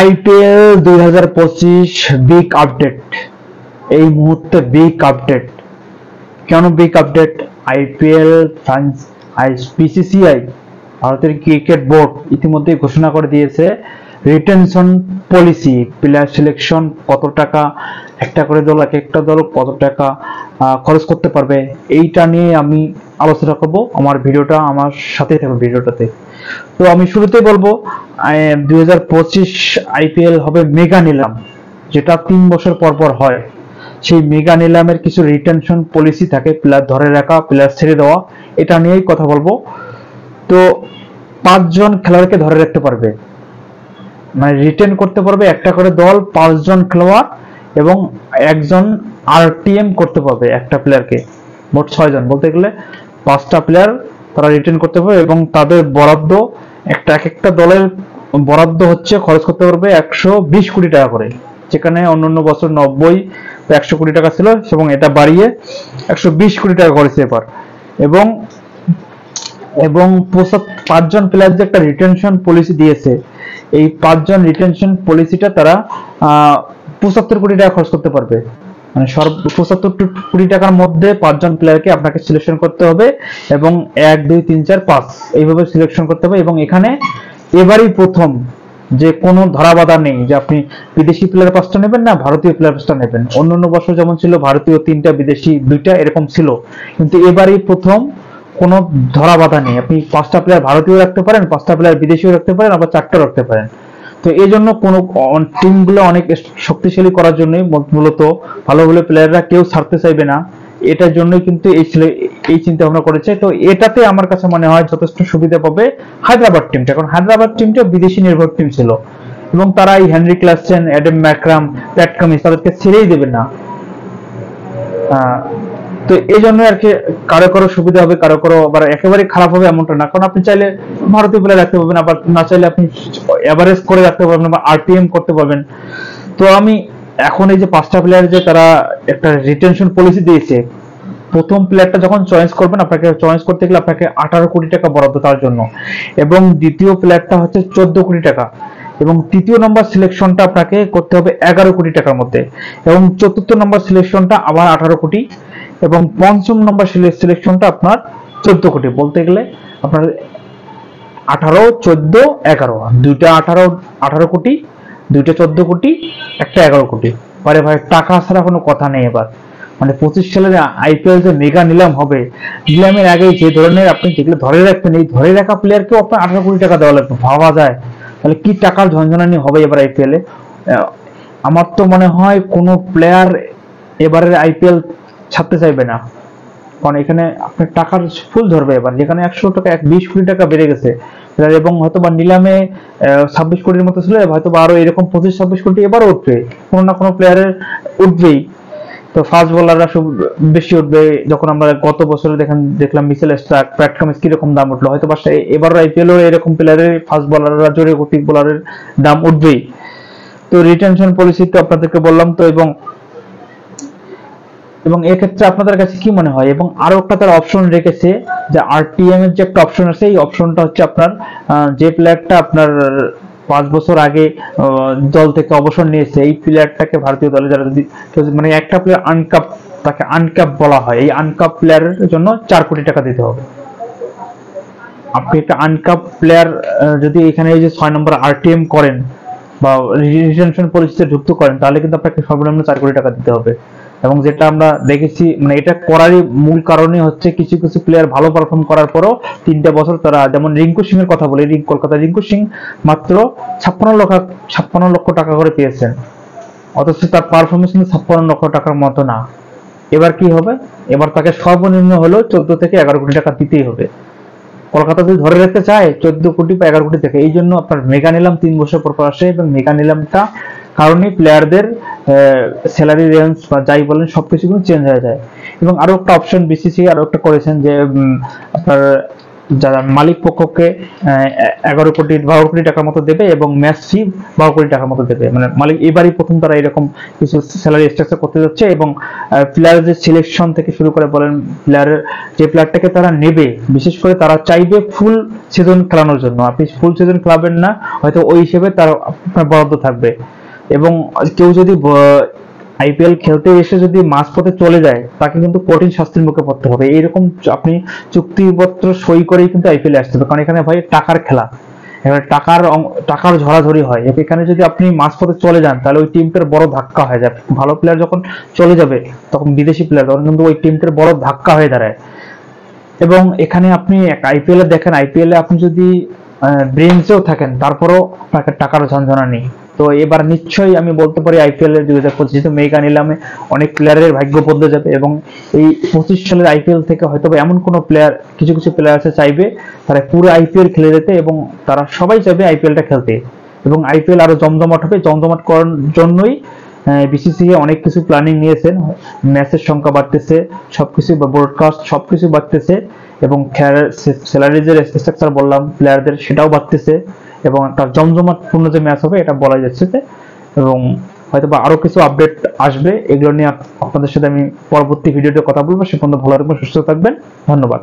IPL 2025 big update. এই মুহূর্তে big update. কেন বিগ আপডেট? আইপিএল বিসিসিআই ভারতের ক্রিকেট বোর্ড ইতিমধ্যে ঘোষণা করে দিয়েছে রিটেনশন পলিসি, প্লেয়ার সিলেকশন কত টাকা একটা করে দল, এক একটা দল কত টাকা খরচ করতে পারবে, এইটা নিয়ে আমি আলোচনা করব। আমার সাথে থাকবে ভিডিওটাতে। তো আমি শুরুতেই বলবো 2025 আইপিএল হবে মেগা নিলাম, যেটা 3 বছর পর পর হয়। সেই মেগা নিলামের কিছু রিটেনশন পলিসি থাকে, প্লেয়ার ধরে রাখা, প্লেয়ার ছেড়ে দেওয়া, এটা নিয়েই কথা বলবো। তো 5 জন খেলোয়াড়কে ধরে রাখতে পারবে, মানে রিটেন করতে পারবে একটা করে দল 5 জন খেলোয়াড়, এবং একজন আরটিএম করতে পারবে একটা প্লেয়ারকে। মোট 6 জন, বলতে গেলে 5টা প্লেয়ার তারা রিটেন করতে পারবে, এবং তাদের বরাদ্দ এক একটা দলের বরাদ্দ হচ্ছে খরচ করতে পারবে 120 কোটি টাকা করে, যেখানে অন্যান্য বছর 90 বা 100 কোটি টাকা ছিল, এবং এটা বাড়িয়ে 120 কোটি টাকা করেছে এবার। এবং 5 জন প্লেয়ার যে একটা রিটেনশন পলিসি দিয়েছে, এই 5 জন রিটেনশন পলিসিটা তারা 75 কোটি টাকা খরচ করতে পারবে। মানে 75 কোটি টাকার মধ্যে 5 জন প্লেয়ারকে আপনাকে সিলেকশন করতে হবে, এবং 1 2 3 4 5 এইভাবে সিলেকশন করতে হবে। এবং এখানে এবারই প্রথম যে কোনো ধরাবাধা নেই যে আপনি বিদেশি প্লেয়ার 5টা নেবেন না ভারতীয় প্লেয়ার 5টা নেবেন। অন্যান্য বছর যেমন ছিল ভারতীয় 3টা, বিদেশি 2টা, এরকম ছিল, কিন্তু এবারই প্রথম কোনো ধরাবাধা নেই। আপনি 5টা প্লেয়ার ভারতীয় রাখতে পারেন, 5টা প্লেয়ার বিদেশিও রাখতে পারেন, আবার 4টা রাখতে পারেন। তো এই জন্য কোনো টিমগুলো অনেক শক্তিশালী করার জন্যই মূলত ভালো ভালো প্লেয়াররা কেউ ছাড়তে চাইবে না, এটার জন্যই কিন্তু এই চিন্তা ভাবনা করেছে। তো এটাতে আমার কাছে মনে হয় যথেষ্ট সুবিধা পাবে হায়দ্রাবাদ টিমটা, কারণ হায়দ্রাবাদ টিমটা বিদেশি নির্ভর টিম ছিল, এবং তারা এই Henry Klaasen, Adam Markram, Pat Cummins তাদেরকে ছেড়েই দেবে না। তো এই জন্য আর কি কারো কারো সুবিধা হবে, কারো কারো আবার একেবারে খারাপ হবে এমনটা না, কারণ আপনি চাইলে ভারতীয় প্লেয়ার রাখতে পারবেন, আবার না চাইলে আপনি এভারেজ করে রাখতে পারবেন বা আরটিএম করতে পারবেন। তো আমি এখন এই যে 5টা প্লেয়ার যে তারা একটা রিটেনশন পলিসি দিয়েছে, প্রথম প্লেয়ারটা যখন চয়েস করবেন, আপনাকে চয়েস করতে গেলে আপনাকে 18 কোটি টাকা বরাদ্দ তার জন্য, এবং দ্বিতীয় প্লেয়ারটা হচ্ছে 14 কোটি টাকা, এবং তৃতীয় নম্বর সিলেকশনটা আপনাকে করতে হবে 11 কোটি টাকার মধ্যে, এবং চতুর্থ নম্বর সিলেকশনটা আবার 18 কোটি, এবং পঞ্চম নম্বর সিলেকশনটা আপনার 14 কোটি। বলতে গেলে আপনার 18 14 11, দুইটা 18 কোটি, দুইটা 14 কোটি, একটা 11 কোটি। আরে ভাই, টাকা ছাড়া কোনো কথা নেই এবার। মানে 25 সালের আইপিএল যে মেগা নিলাম হবে, নিলামের আগে যে ধরনের আপনি যেগুলো ধরে রাখবেন, এই ধরে রাখা প্লেয়ারকেও আপনার 18 কোটি টাকা দেওয়া লাগবে, ভাবা যায় তাহলে কি টাকার ঝঞ্ঝনানি হবে এবার আইপিএলে। আমার তো মনে হয় কোনো প্লেয়ার এবারের আইপিএল ছাড়তে চাইবে না, কারণ এখানে আপনার টাকার ফুল ধরবে এবার, যেখানে 100 টাকা 20 কোটি টাকা বেড়ে গেছে, এবং হয়তো বা নিলামে 26 কোটির মতো ছিল, হয়তো বা আরো এরকম 25-26 কোটি এবারও উঠবে, কোনো না কোনো প্লেয়ারের উঠবেই। তো ফাস্ট বোলাররা সব বেশি উঠবে, যখন আমরা গত বছরে দেখলাম মিচেল স্টার্ক, প্যাট কামিন্স কিরকম দাম উঠলো, হয়তো বা এবার আইপিএল এরকম প্লেয়ারের ফাস্ট বোলাররা, জোরে গতিক বোলারের দাম উঠবেই। তো রিটেনশন পলিসি তো আপনাদেরকে বললাম। তো এবং এক্ষেত্রে আপনাদের কাছে কি মনে হয়? এবং আরো একটা তার অপশন রেখেছে যে আরটিএম এর যে একটা অপশন আছে, এই অপশনটা হচ্ছে আপনার যে প্লেয়ারটা আপনার 5 বছর আগে দল থেকে অবসর নিয়েছে, এই প্লেয়ারটাকে ভারতীয় দলে যারা যদি মানে একটা প্লেয়ার আনকাপ, তাকে আনকাপ বলা হয়, এই আনকাপ প্লেয়ারের জন্য 4 কোটি টাকা দিতে হবে। আপনি একটা আনকাপ প্লেয়ার যদি এখানে এই যে 6 নম্বর আরটিএম করেন বা রিটেনশন পলিসিতে যুক্ত করেন, তাহলে কিন্তু আপনাকে সর্বনিম্ন 4 কোটি টাকা দিতে হবে। এবং যেটা আমরা দেখেছি, মানে এটা করারই মূল কারণই হচ্ছে কিছু কিছু প্লেয়ার ভালো পারফর্ম করার পরও 3টা বছর তারা, যেমন রিঙ্কু সিং এর কথা বলি, কলকাতা রিঙ্কু সিং মাত্র 56 লক্ষ টাকা করে পেয়েছেন, অথচ তার পারফরমেন্স কিন্তু 56 লক্ষ টাকার মতো না। এবার কি হবে? এবার তাকে সর্বনিম্ন হলেও 14 থেকে 11 কোটি টাকা দিতেই হবে। কলকাতা যদি ধরে রাখতে চায় 14 কোটি বা 11 কোটি থেকে, এই জন্য আপনার মেগা নিলাম 3 বছর পর পর আসে, এবং মেগা নিলামটা কারণে প্লেয়ারদের স্যালারি রেঞ্জ বা যাই বলেন সবকিছু কিন্তু চেঞ্জ হয়ে যায়। এবং আরো একটা অপশন বিসিসিআই আরো একটা করেছেন যে আপনার যারা মালিক পক্ষকে 11 কোটি টাকার মতো দেবে এবং ম্যাচ ফি 12 কোটি টাকার মতো দেবে। মানে মালিক এবারই প্রথম তারা এরকম কিছু স্যালারি স্ট্রাকচার করতে যাচ্ছে, এবং প্লেয়ারদের সিলেকশন থেকে শুরু করে বলেন, প্লেয়ারের যে প্লেয়ারটাকে তারা নেবে বিশেষ করে তারা চাইবে ফুল সিজন খেলানোর জন্য। আপনি ফুল সিজন খেলাবেন না, হয়তো ওই হিসেবে তার আপনার বরাদ্দ থাকবে। এবং কেউ যদি আইপিএল খেলতে এসে যদি মাঝপথে চলে যায় তাকে কিন্তু কঠিন শাস্তির মুখে পড়তে হবে। এইরকম আপনি চুক্তিপত্র সই করেই কিন্তু আইপিএল আসতে হবে, কারণ এখানে ভাই টাকার খেলা, এবার টাকার ঝরাঝরি হয়। এখানে যদি আপনি মাঝপথে চলে যান তাহলে ওই টিমটার বড় ধাক্কা হয়ে যায়। ভালো প্লেয়ার যখন চলে যাবে তখন বিদেশি প্লেয়ার তখন কিন্তু ওই টিমটার বড় ধাক্কা হয়ে দাঁড়ায়। এবং এখানে আপনি আইপিএল এ দেখেন, আইপিএল এ আপনি যদি ব্রেঞ্চেও থাকেন তারপরেও আপনাকে টাকার ঝঞ্ঝনা নেই। তো এবার নিশ্চয়ই আমি বলতে পারি আইপিএল এর 2025 মেগা নিলামে অনেক প্লেয়ারের ভাগ্য বদলে যাবে, এবং এই 25 সালের আইপিএল থেকে হয়তো এমন কোনো প্লেয়ার, কিছু কিছু প্লেয়ার আছে চাইবে তারা পুরো আইপিএল খেলে যেতে, এবং তারা সবাই চাইবে আইপিএলটা খেলতে, এবং আইপিএল আরো জমজমাট হবে। জমজমাট করার জন্যই বিসিসিআই অনেক কিছু প্ল্যানিং নিয়েছেন। ম্যাচের সংখ্যা বাড়তেছে, সবকিছু ব্রডকাস্ট সবকিছু বাড়তেছে, এবং খেলার স্যালারি যে স্ট্রাকচার বললাম প্লেয়ারদের সেটাও বাড়তেছে, এবং একটা জমজমাটপূর্ণ যে ম্যাচ হবে এটা বলা যাচ্ছে। এবং হয়তো বা আরো কিছু আপডেট আসবে, এগুলো নিয়ে আপনাদের সাথে আমি পরবর্তী ভিডিওতে কথা বলবো। সে পর্যন্ত ভালো থাকবেন, সুস্থ থাকবেন, ধন্যবাদ।